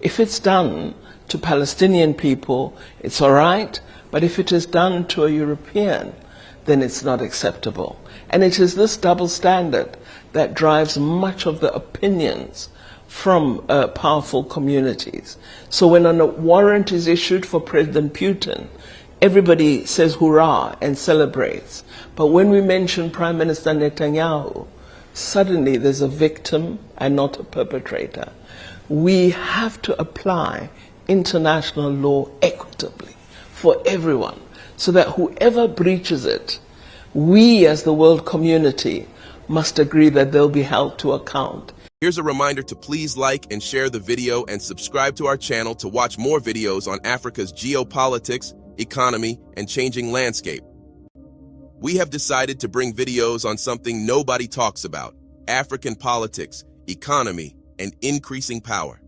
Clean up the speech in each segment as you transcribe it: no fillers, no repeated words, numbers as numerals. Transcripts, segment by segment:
If it's done to Palestinian people, it's all right, but if it is done to a European, then it's not acceptable. And it is this double standard that drives much of the opinions from powerful communities. So when a warrant is issued for President Putin, everybody says hurrah and celebrates. But when we mention Prime Minister Netanyahu, suddenly there's a victim and not a perpetrator. We have to apply international law equitably for everyone, so that whoever breaches it, we as the world community must agree that they'll be held to account. Here's a reminder to please like and share the video and subscribe to our channel to watch more videos on Africa's geopolitics, economy, and changing landscape. We have decided to bring videos on something nobody talks about: African politics, economy, and increasing power.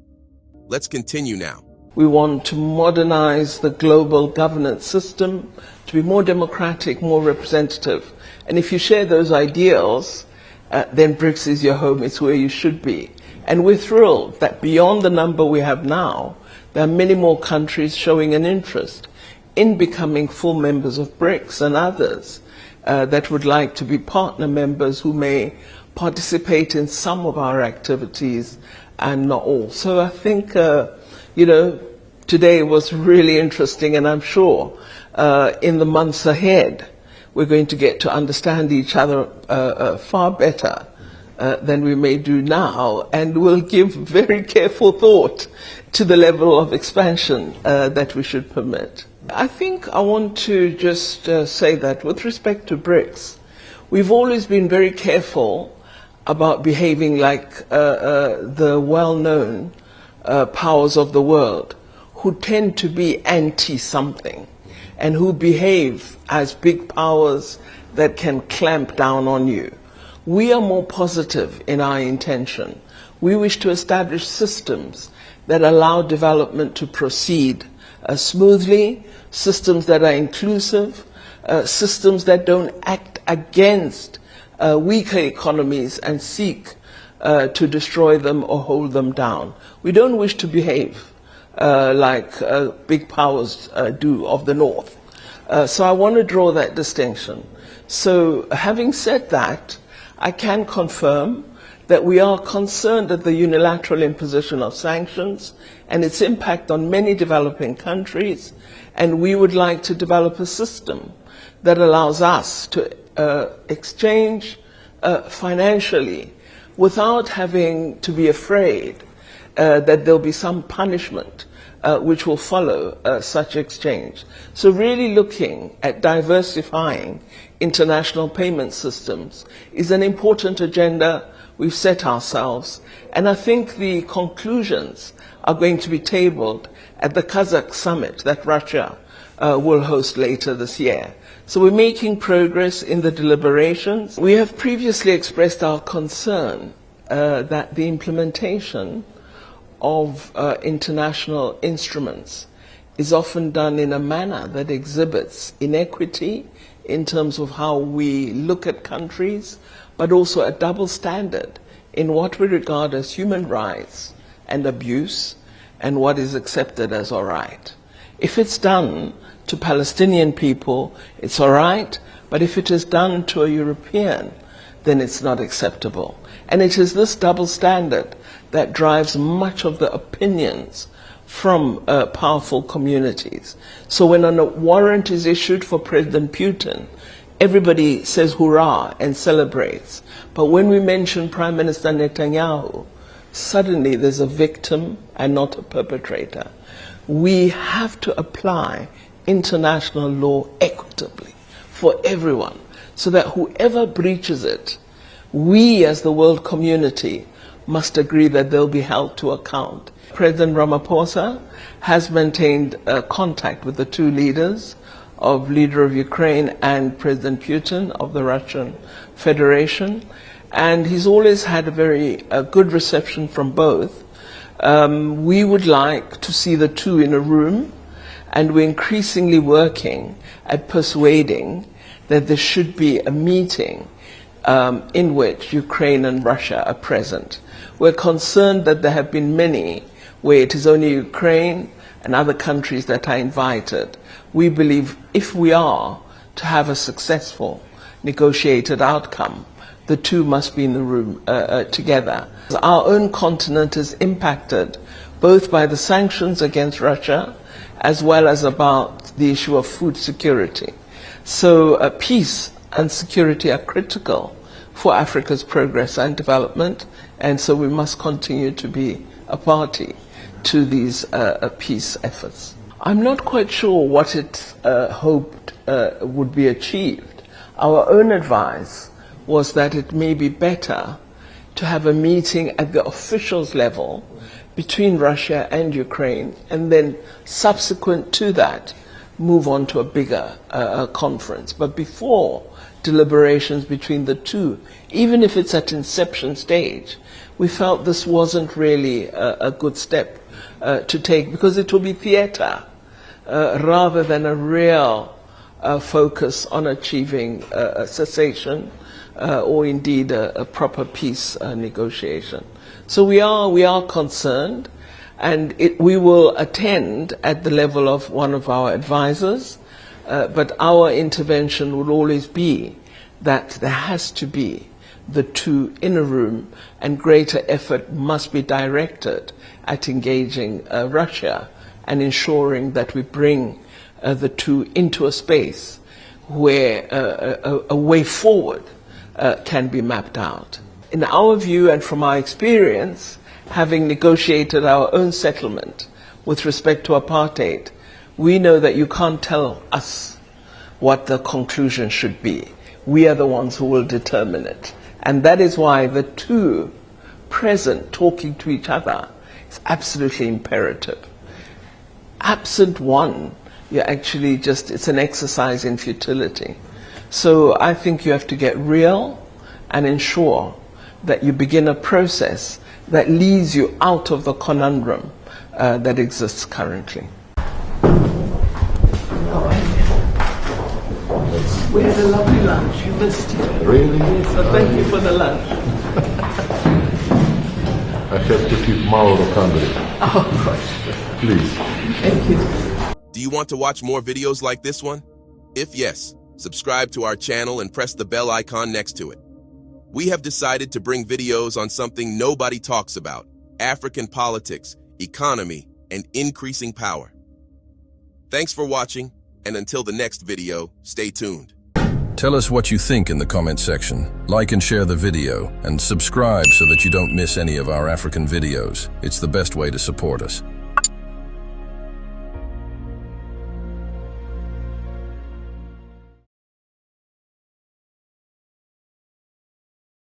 Let's continue now. We want to modernize the global governance system to be more democratic, more representative. And if you share those ideals, then BRICS is your home, it's where you should be. And we're thrilled that beyond the number we have now, there are many more countries showing an interest in becoming full members of BRICS, and others that would like to be partner members who may participate in some of our activities and not all. So I think, today was really interesting, and I'm sure in the months ahead, we're going to get to understand each other far better than we may do now, and we'll give very careful thought to the level of expansion that we should permit. I think I want to just say that with respect to BRICS, we've always been very careful about behaving like the well-known powers of the world, who tend to be anti-something and who behave as big powers that can clamp down on you. We are more positive in our intention. We wish to establish systems that allow development to proceed smoothly, systems that are inclusive, systems that don't act against weaker economies and seek to destroy them or hold them down. We don't wish to behave like big powers do of the North. So I want to draw that distinction. So having said that, I can confirm that we are concerned at the unilateral imposition of sanctions and its impact on many developing countries, and we would like to develop a system that allows us to exchange financially without having to be afraid that there'll be some punishment which will follow such exchange. So really looking at diversifying international payment systems is an important agenda we've set ourselves, and I think the conclusions are going to be tabled at the Kazakh summit that Russia will host later this year. So we're making progress in the deliberations. We have previously expressed our concern that the implementation of international instruments is often done in a manner that exhibits inequity in terms of how we look at countries, but also a double standard in what we regard as human rights and abuse and what is accepted as all right. If it's done to Palestinian people, it's all right, but if it is done to a European, then it's not acceptable. And it is this double standard that drives much of the opinions from powerful communities. So when a warrant is issued for President Putin, everybody says hurrah and celebrates. But when we mention Prime Minister Netanyahu, suddenly there's a victim and not a perpetrator. We have to apply international law equitably for everyone, so that whoever breaches it, we as the world community must agree that they'll be held to account. President Ramaphosa has maintained contact with the two leaders, leader of Ukraine and President Putin of the Russian Federation, and he's always had a very good reception from both. We would like to see the two in a room, and we're increasingly working at persuading that there should be a meeting in which Ukraine and Russia are present. We're concerned that there have been many where it is only Ukraine and other countries that are invited. We believe if we are to have a successful negotiated outcome, the two must be in the room together. Our own continent is impacted both by the sanctions against Russia as well as about the issue of food security. So peace and security are critical for Africa's progress and development, and so we must continue to be a party to these peace efforts. I'm not quite sure what it hoped would be achieved. Our own advice was that it may be better to have a meeting at the officials level between Russia and Ukraine, and then subsequent to that, move on to a bigger conference. But before deliberations between the two, even if it's at inception stage, we felt this wasn't really a good step to take, because it will be theater rather than a real focus on achieving a cessation or indeed a proper peace negotiation. So we are concerned, and we will attend at the level of one of our advisors, but our intervention will always be that there has to be the two in a room, and greater effort must be directed at engaging Russia and ensuring that we bring the two into a space where a way forward can be mapped out. In our view and from our experience, having negotiated our own settlement with respect to apartheid, we know that you can't tell us what the conclusion should be. We are the ones who will determine it. And that is why the two present talking to each other is absolutely imperative. Absent one, you're actually it's an exercise in futility. So I think you have to get real and ensure that you begin a process that leads you out of the conundrum that exists currently. We had a lovely lunch. You missed it. Really? Yes, so thank you for the lunch. I have to keep Mauro hungry. Oh, gosh. Please. Thank you. Do you want to watch more videos like this one? If yes, subscribe to our channel and press the bell icon next to it. We have decided to bring videos on something nobody talks about: African politics, economy, and increasing power. Thanks for watching, and until the next video, stay tuned. Tell us what you think in the comment section. Like and share the video, and subscribe so that you don't miss any of our African videos. It's the best way to support us.